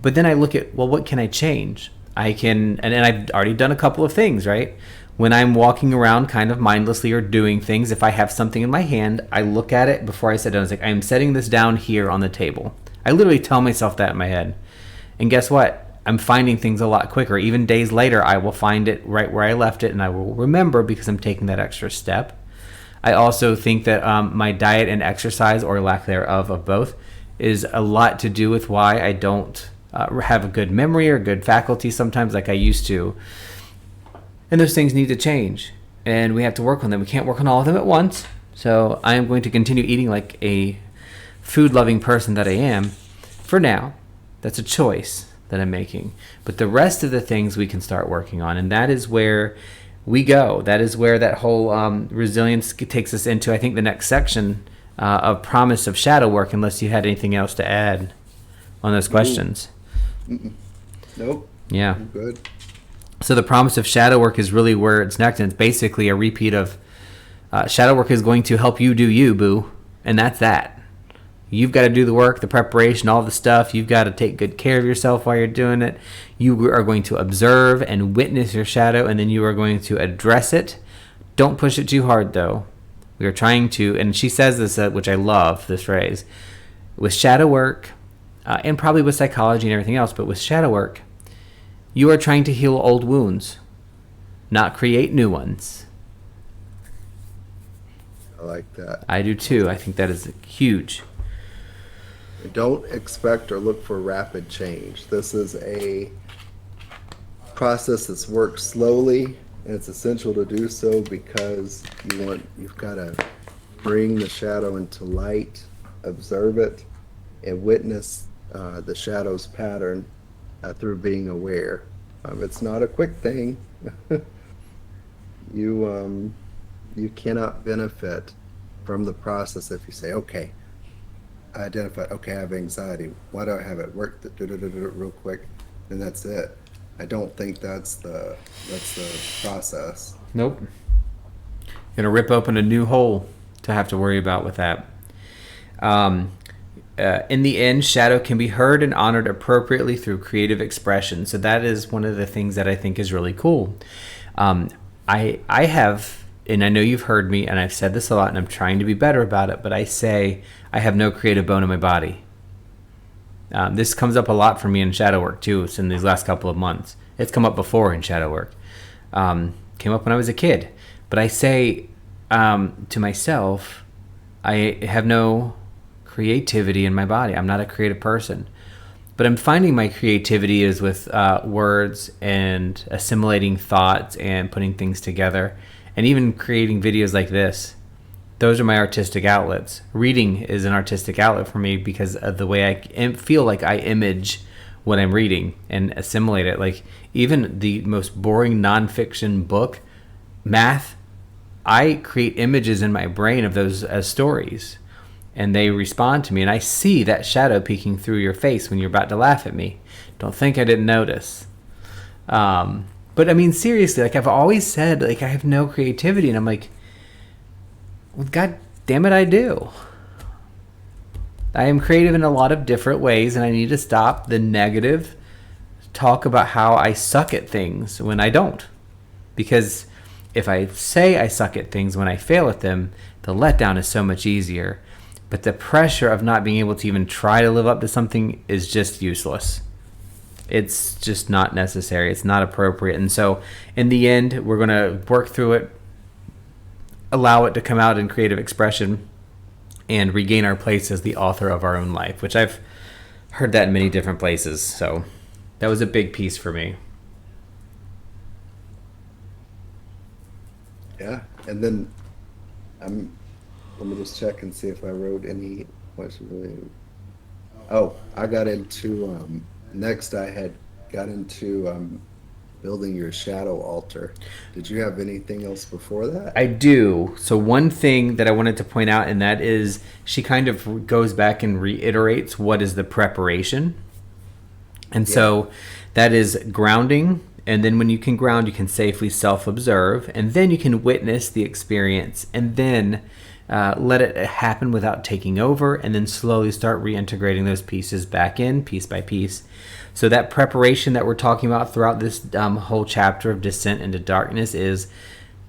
But then I look at, well, what can I change? I can, and I've already done a couple of things, right? When I'm walking around kind of mindlessly or doing things, if I have something in my hand, I look at it before I sit down. It's like, I'm setting this down here on the table. I literally tell myself that in my head. And guess what? I'm finding things a lot quicker. Even days later, I will find it right where I left it, and I will remember because I'm taking that extra step. I also think that my diet and exercise, or lack thereof of both, is a lot to do with why I don't have a good memory or good faculty sometimes like I used to. And those things need to change, and we have to work on them. We can't work on all of them at once. So I am going to continue eating like a food-loving person that I am for now. That's a choice that I'm making. But the rest of the things we can start working on, and that is where we go. That is where that whole resilience takes us into, I think, the next section of promise of shadow work, unless you had anything else to add on those questions. Mm-mm. Nope. Yeah. I'm good. So the promise of shadow work is really where it's next, and it's basically a repeat of shadow work is going to help you do you, boo. And that's that. You've got to do the work, the preparation, all the stuff. You've got to take good care of yourself while you're doing it. You are going to observe and witness your shadow, and then you are going to address it. Don't push it too hard, though. We are trying to, and she says this, which I love, this phrase, with shadow work, and probably with psychology and everything else, but with shadow work, you are trying to heal old wounds, not create new ones. I like that. I do too. I think that is huge. Don't expect or look for rapid change. This is a process that's worked slowly, and it's essential to do so because you've got to bring the shadow into light, observe it, and witness the shadow's pattern through being aware. It's not a quick thing. You cannot benefit from the process if you say, okay, I identified, okay, I have anxiety. Why do I have it? Work real quick, and that's it. I don't think that's the process. Nope. Gonna rip open a new hole to have to worry about with that. Um, in the end, shadow can be heard and honored appropriately through creative expression. So that is one of the things that I think is really cool. Um, I have, and I know you've heard me, and I've said this a lot, and I'm trying to be better about it. But I say I have no creative bone in my body. This comes up a lot for me in shadow work too. It's in these last couple of months. It's come up before in shadow work. Came up when I was a kid. But I say to myself, I have no creativity in my body. I'm not a creative person. But I'm finding my creativity is with words and assimilating thoughts and putting things together, and even creating videos like this. Those are my artistic outlets. Reading is an artistic outlet for me because of the way I feel like I image what I'm reading and assimilate it. Like even the most boring nonfiction book, math, I create images in my brain of those as stories, and they respond to me, and I see that shadow peeking through your face when you're about to laugh at me. Don't think I didn't notice. But I mean, seriously, like I've always said, like I have no creativity, and I'm like, well, God damn it, I do. I am creative in a lot of different ways, and I need to stop the negative talk about how I suck at things when I don't. Because if I say I suck at things when I fail at them, the letdown is so much easier. But the pressure of not being able to even try to live up to something is just useless. It's just not necessary. It's not appropriate. And so in the end, we're going to work through it, allow it to come out in creative expression, and regain our place as the author of our own life, which I've heard that in many different places. So that was a big piece for me. Yeah, and then let me just check and see if I wrote any questions. Oh, I got into next. I had got into building your shadow altar. Did you have anything else before that? I do. So one thing that I wanted to point out, and that is she kind of goes back and reiterates what is the preparation. And so that is grounding. And then when you can ground, you can safely self-observe. And then you can witness the experience. And then let it happen without taking over. And then slowly start reintegrating those pieces back in, piece by piece. So that preparation that we're talking about throughout this whole chapter of Descent into Darkness is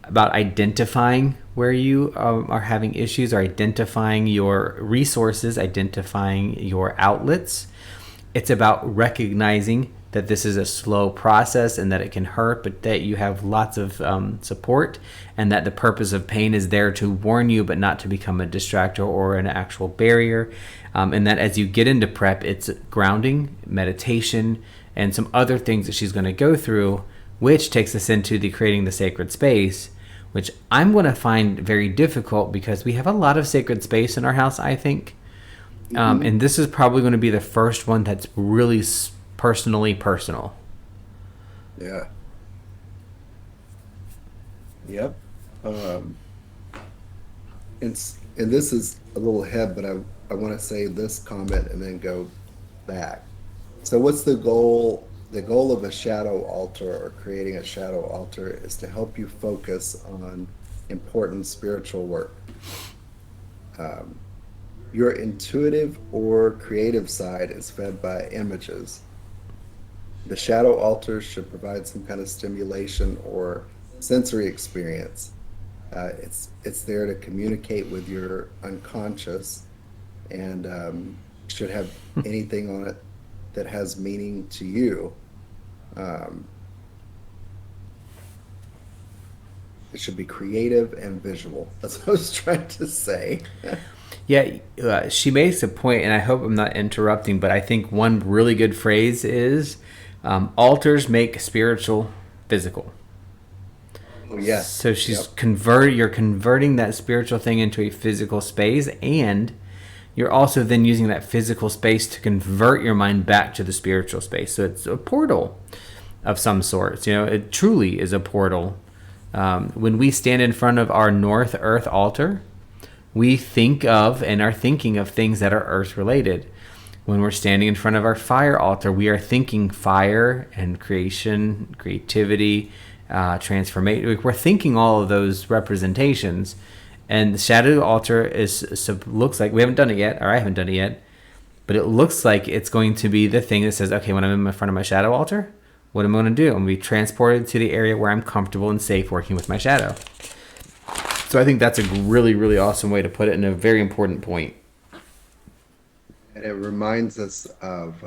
about identifying where you are having issues, or identifying your resources, identifying your outlets. It's about recognizing that this is a slow process and that it can hurt, but that you have lots of support, and that the purpose of pain is there to warn you, but not to become a distractor or an actual barrier. And that as you get into prep, it's grounding, meditation, and some other things that she's going to go through, which takes us into the creating the sacred space, which I'm going to find very difficult because we have a lot of sacred space in our house, I think. And this is probably going to be the first one that's really personally personal. Yeah. Yep. And this is a little ahead, but I want to say this comment and then go back. So what's the goal? The goal of a shadow altar, or creating a shadow altar, is to help you focus on important spiritual work. Your intuitive or creative side is fed by images. The shadow altar should provide some kind of stimulation or sensory experience. It's there to communicate with your unconscious, and should have anything on it that has meaning to you. It should be creative and visual. That's what I was trying to say. Yeah, she makes a point, and I hope I'm not interrupting, but I think one really good phrase is altars make spiritual physical. Oh, yeah. So she's Yep. you're converting that spiritual thing into a physical space, and you're also then using that physical space to convert your mind back to the spiritual space. So it's a portal. of some sorts. You know, it truly is a portal. When we stand in front of our North Earth altar, we think of and are thinking of things that are earth related. When we're standing in front of our fire altar, we are thinking fire and creation, creativity, transformation. We're thinking all of those representations. And the shadow altar looks like, we haven't done it yet, or I haven't done it yet, but it looks like it's going to be the thing that says, okay, when I'm in front of my shadow altar, what am I going to do? I'm going to be transported to the area where I'm comfortable and safe working with my shadow. So I think that's a really, really awesome way to put it, and a very important point. And it reminds us of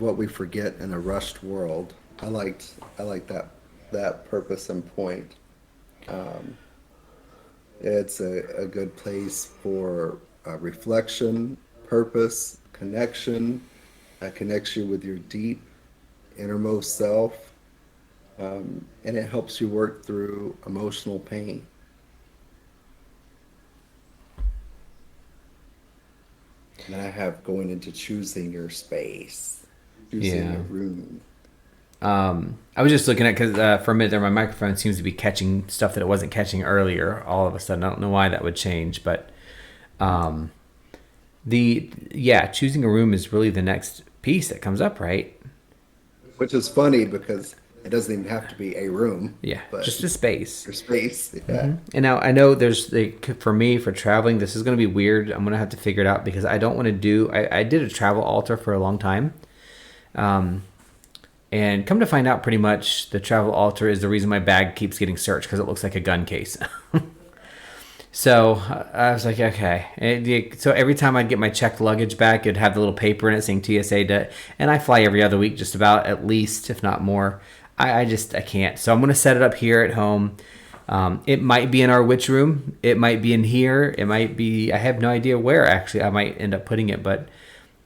what we forget in a rushed world. I like that purpose and point. Um, it's a good place for reflection, purpose, connection. Connects you with your deep innermost self, and it helps you work through emotional pain. And I have going into choosing your space, choosing Yeah. a room. I was just looking at, because for a minute there, my microphone seems to be catching stuff that it wasn't catching earlier. All of a sudden, I don't know why that would change, but um, choosing a room is really the next piece that comes up, right? Which is funny because it doesn't even have to be a room, Yeah, but just a space. your space. Yeah. And now I know there's for me, for traveling, this is going to be weird. I'm going to have to figure it out because I don't want to do. I did a travel altar for a long time. Um, And come to find out, pretty much the travel altar is the reason my bag keeps getting searched, because it looks like a gun case. So I was like, okay. So every time I'd get my checked luggage back, it'd have the little paper in it saying TSA. And I fly every other week, just about, at least, if not more. I can't. So I'm going to set it up here at home. It might be in our witch room. It might be in here. It might be, I have no idea where, actually, I might end up putting it. But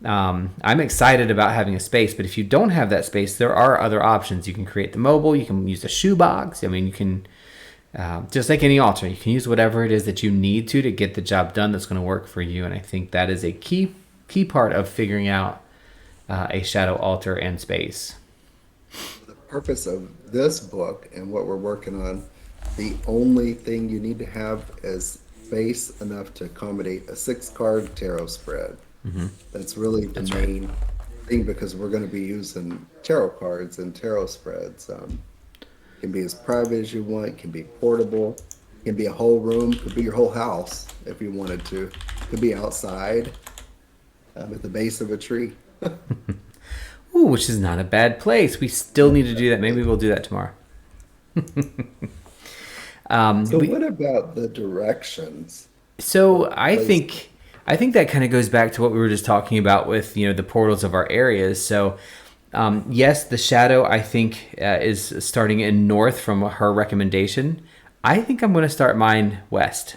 I'm excited about having a space. But if you don't have that space, there are other options. You can create the mobile. You can use a shoebox. I mean, you can, just like any altar, you can use whatever it is that you need to get the job done that's going to work for you. And I think that is a key part of figuring out a shadow altar and space. The purpose of this book and what we're working on, the only thing you need to have is space enough to accommodate a 6-card tarot spread. That's really the main thing, because we're going to be using tarot cards and tarot spreads. Can be as private as you want, can be portable, can be a whole room, could be your whole house if you wanted to. Could be outside, at the base of a tree. Ooh, which is not a bad place. We still need to do that. Maybe we'll do that tomorrow. So what about the directions? So Or I think that kind of goes back to what we were just talking about with, the portals of our areas. So yes, the shadow, I think, is starting in north from her recommendation. I think I'm going to start mine west.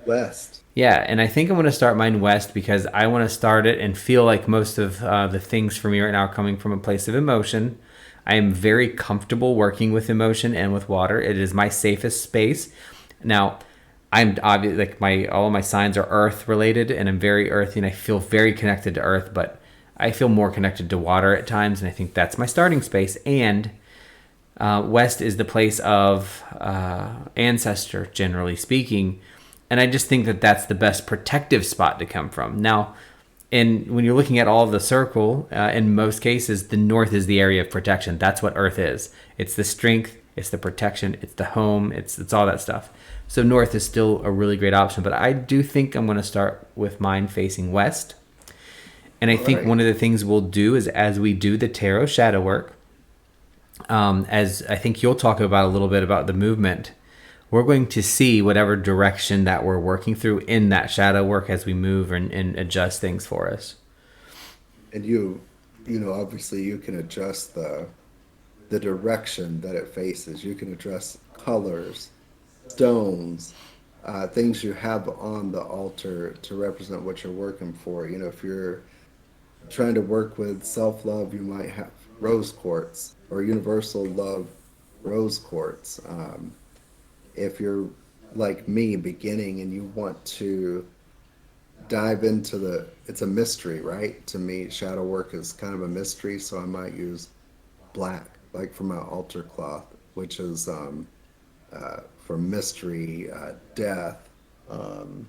west? Yeah, and I think I'm going to start mine west because I want to start it and feel like most of the things for me right now are coming from a place of emotion. I am very comfortable working with emotion and with water. It is my safest space. Now, I'm obviously, like, all of my signs are earth related, and I'm very earthy, and I feel very connected to earth, but I feel more connected to water at times, and I think that's my starting space. And west is the place of ancestor, generally speaking, and I just think that that's the best protective spot to come from. Now, and when you're looking at all of the circle, in most cases, the north is the area of protection. That's what earth is. It's the strength, it's the protection, it's the home, it's all that stuff. So north is still a really great option, but I do think I'm going to start with mine facing west. And I think Right. one of the things we'll do is, as we do the tarot shadow work, as I think you'll talk about a little bit about the movement, we're going to see whatever direction that we're working through in that shadow work as we move and adjust things for us. And obviously you can adjust the direction that it faces. You can adjust colors, stones, things you have on the altar to represent what you're working for. If you're trying to work with self-love, you might have rose quartz or universal love rose quartz. If you're like me, beginning, and you want to dive into it's a mystery, right? To me, shadow work is kind of a mystery, so I might use black, like for my altar cloth, which is for mystery, death, um,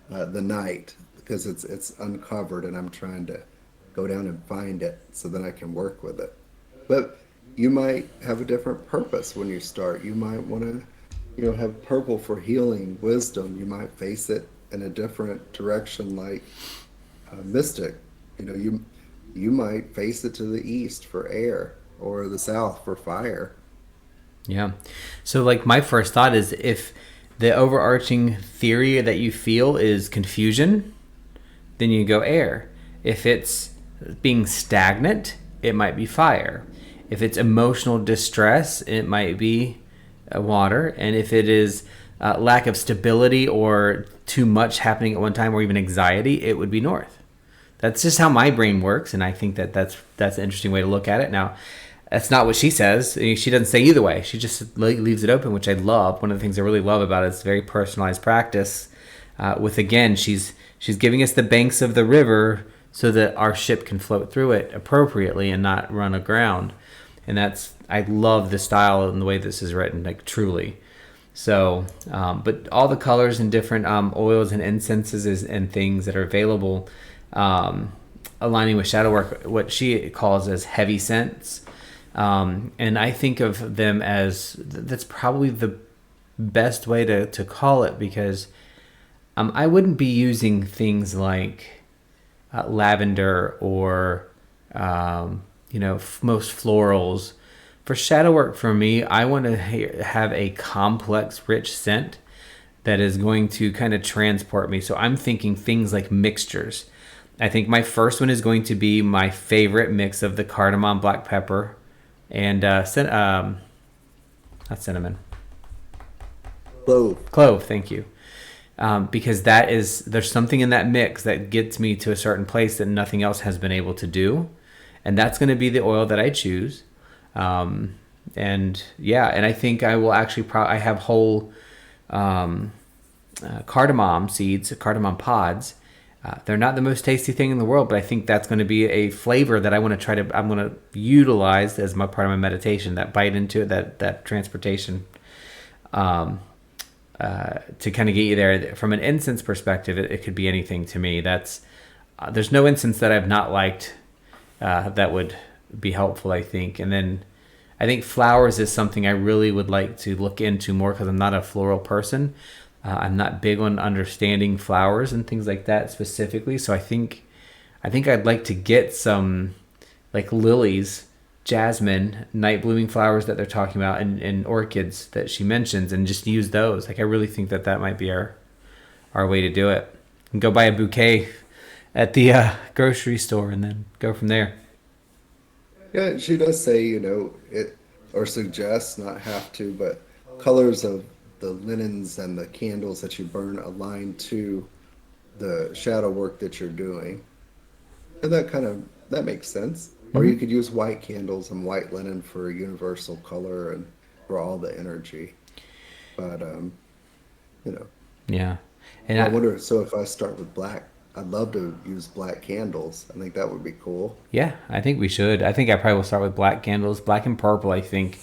the night, because it's uncovered, and I'm trying to go down and find it so then I can work with it. But you might have a different purpose when you start. You might want to, have purple for healing, wisdom. You might face it in a different direction, like mystic. You might face it to the east for air, or the south for fire. Yeah. So, like, my first thought is if the overarching theory that you feel is confusion, then you go air. If it's being stagnant, it might be fire. If it's emotional distress, it might be water. And if it is lack of stability or too much happening at one time, or even anxiety, it would be north. That's just how my brain works, and I think that's an interesting way to look at it. Now, that's not what she says. She doesn't say either way. She just leaves it open, which I love. One of the things I really love about it is very personalized practice. With, again, she's giving us the banks of the river so that our ship can float through it appropriately and not run aground. And I love the style and the way this is written, like, truly. So, but all the colors and different oils and incenses and things that are available, aligning with shadow work, what she calls as heavy scents. And I think of them as, that's probably the best way to call it, because I wouldn't be using things like lavender or most florals. For shadow work, for me, I want to have a complex, rich scent that is going to kind of transport me. So I'm thinking things like mixtures. I think my first one is going to be my favorite mix of the cardamom, black pepper, and not cinnamon. Clove, thank you. Because there's something in that mix that gets me to a certain place that nothing else has been able to do. And that's going to be the oil that I choose. And I think I will actually I have whole cardamom seeds, cardamom pods. They're not the most tasty thing in the world, but I think that's going to be a flavor that I'm going to utilize as my part of my meditation, that bite into it, that transportation, to kind of get you there. From an incense perspective, it could be anything to me. There's no incense that I've not liked, that would be helpful, I think. And then I think flowers is something I really would like to look into more, because I'm not a floral person. I'm not big on understanding flowers and things like that specifically. So I think I'd like to get some, like, lilies, jasmine, night blooming flowers that they're talking about, and orchids that she mentions, and just use those. Like, I really think that might be our way to do it. And go buy a bouquet at the grocery store and then go from there. Yeah, she does say, it, or suggests, not have to, but colors of the linens and the candles that you burn align to the shadow work that you're doing. And that makes sense. Mm-hmm. Or you could use white candles and white linen for universal color and for all the energy. But, Yeah. And I wonder, so if I start with black, I'd love to use black candles. I think that would be cool. Yeah, I think we should. I think I probably will start with black candles. Black and purple, I think,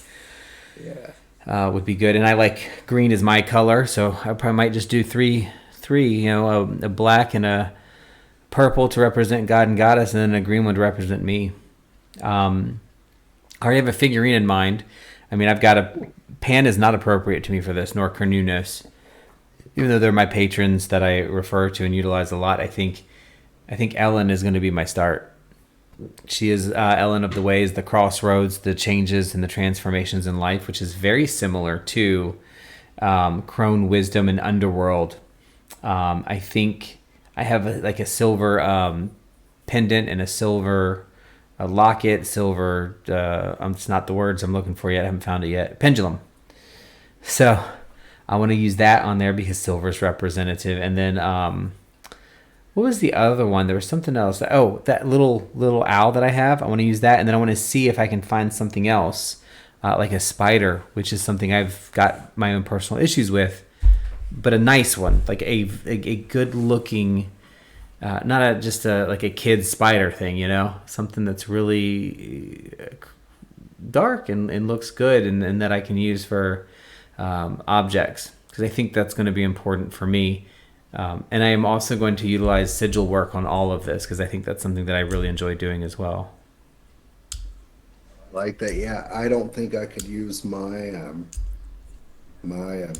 would be good. And I like green is my color, so I probably might just do three. A black and a purple to represent God and Goddess, and then a green one to represent me. I already have a figurine in mind. I mean, Pan is not appropriate to me for this, nor Cornunus. Even though they're my patrons that I refer to and utilize a lot, I think Ellen is going to be my start. She is Ellen of the ways, the crossroads, the changes and the transformations in life, which is very similar to crone wisdom and underworld. I think I have a silver pendant and a silver locket, silver. It's not the words I'm looking for yet. I haven't found it yet. Pendulum. So I want to use that on there because silver is representative. And then, what was the other one? There was something else. Oh, that little owl that I have. I want to use that. And then I want to see if I can find something else, like a spider, which is something I've got my own personal issues with. but a nice one, like a good looking, not just like a kid's spider thing, something that's really dark and looks good, and that I can use for objects, because I think that's going to be important for me. And I am also going to utilize sigil work on all of this, because I think that's something that I really enjoy doing as well. Like that, yeah. I don't think I could use my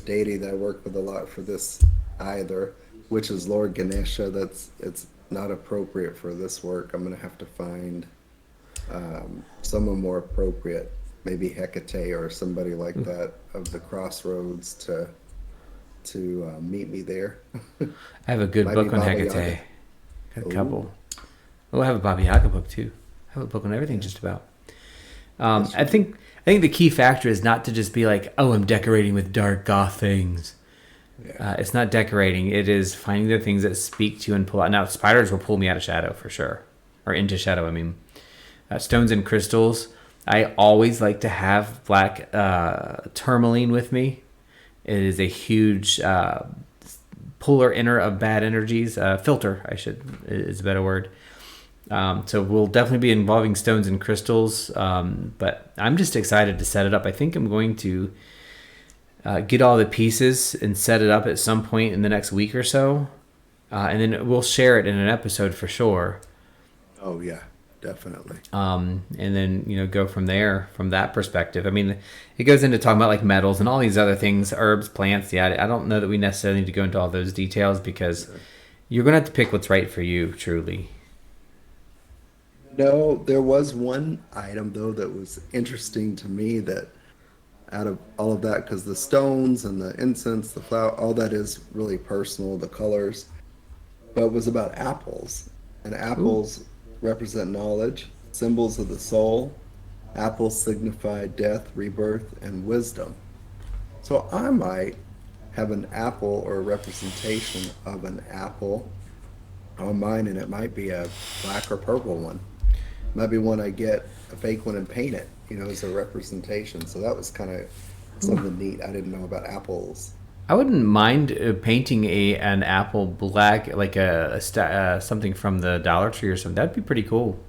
deity that I work with a lot for this either, which is Lord Ganesha. It's not appropriate for this work. I'm gonna have to find someone more appropriate, maybe Hecate or somebody like that of the crossroads to meet me there. I have a good Might book be on Baba Hecate. Yaga. Got a Ooh. couple. Oh, I have a Baba Yaga book too. I have a book on everything just about. I think the key factor is not to just be like, oh, I'm decorating with dark goth things. Yeah. It's not decorating. It is finding the things that speak to you and pull out. Now, spiders will pull me out of shadow for sure, or into shadow. I mean, stones and crystals. I always like to have black tourmaline with me. It is a huge puller inner of bad energies. Filter, is a better word. So we'll definitely be involving stones and crystals, but I'm just excited to set it up. I think I'm going to get all the pieces and set it up at some point in the next week or so, and then we'll share it in an episode for sure. Oh yeah, definitely. And then go from there, from that perspective. I mean, it goes into talking about like metals and all these other things, herbs, plants. Yeah, I don't know that we necessarily need to go into all those details, because you're going to have to pick what's right for you, truly. No, there was one item though that was interesting to me, that out of all of that, because the stones and the incense, the flower, all that is really personal, the colors, but it was about apples. And Ooh. apples represent knowledge, symbols of the soul. Apples signify death, rebirth, and wisdom. So I might have an apple or a representation of an apple on mine, and it might be a black or purple one. Might be one I get a fake one and paint it, as a representation. So that was kind of something neat. I didn't know about apples. I wouldn't mind painting an apple black, like something from the Dollar Tree or something. That'd be pretty cool.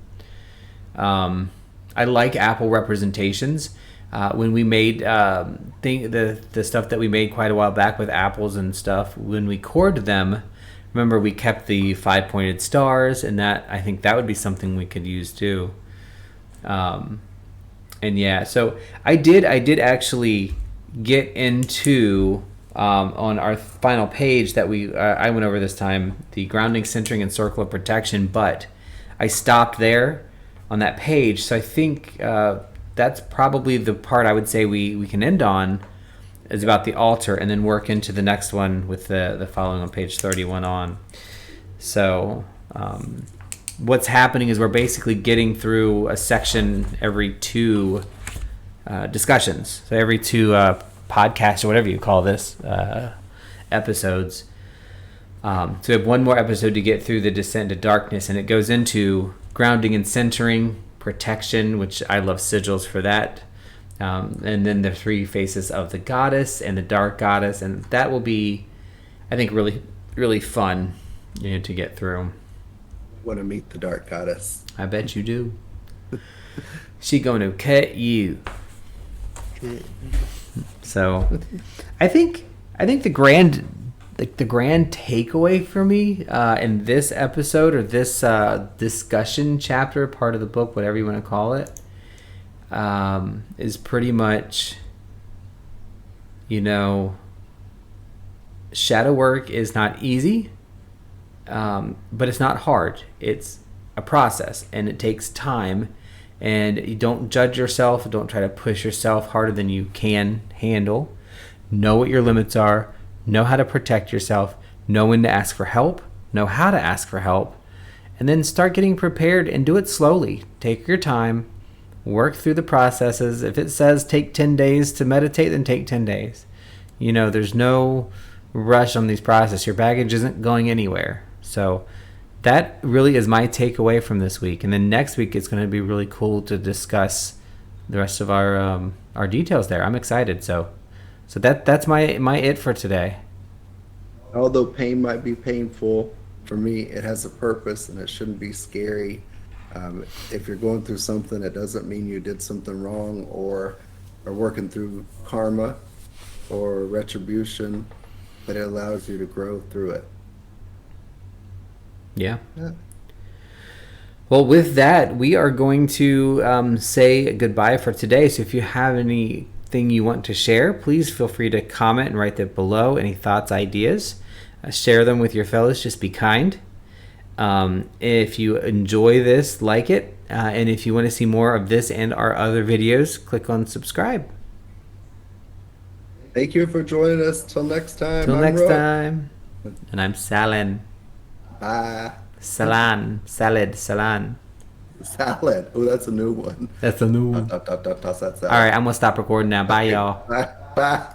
I like apple representations. When we made the stuff that we made quite a while back with apples and stuff, when we cored them, remember we kept the 5-pointed stars, and that, I think that would be something we could use too. And yeah, so I did actually get into on our final page that I went over this time, the grounding, centering, and circle of protection, but I stopped there on that page. So I think that's probably the part I would say we can end on, is about the altar, and then work into the next one with the following on page 31 on. So what's happening is we're basically getting through a section every 2 discussions. So every 2 podcasts, or whatever you call this, episodes. So we have one more episode to get through the descent to darkness, and it goes into grounding and centering, protection, which I love sigils for that. And then the 3 faces of the goddess and the dark goddess, and that will be, I think, really, really fun, to get through. Want to meet the dark goddess? I bet you do. She going to cut you. So, I think the grand takeaway for me in this episode, or this discussion chapter, part of the book, whatever you want to call it, is pretty much, shadow work is not easy, but it's not hard. It's a process, and it takes time, and you don't judge yourself. Don't try to push yourself harder than you can handle. Know what your limits are. Know how to protect yourself. Know when to ask for help. Know how to ask for help. And then start getting prepared, and do it slowly. Take your time. Work through the processes. If it says take 10 days to meditate, then take 10 days. There's no rush on these processes. Your baggage isn't going anywhere. So that really is my takeaway from this week. And then next week, it's going to be really cool to discuss the rest of our details there. I'm excited. So that's my it for today. although pain might be painful, for me, it has a purpose and it shouldn't be scary. If you're going through something, it doesn't mean you did something wrong or are working through karma or retribution, but it allows you to grow through it. Yeah. Yeah. Well, with that, we are going to say goodbye for today. So if you have anything you want to share, please feel free to comment and write that below. Any thoughts, ideas, share them with your fellows. Just be kind. If you enjoy this, like it. And if you want to see more of this and our other videos, click on subscribe. Thank you for joining us. Till next time, Till I'm next Rook. time. And I'm Salann. Bye. Salann. Salad. Salann. Salad. Oh, that's a new one. That's a new one. Toss that salad. All right, I'm going to stop recording now. Bye, Okay. y'all. Bye. Bye.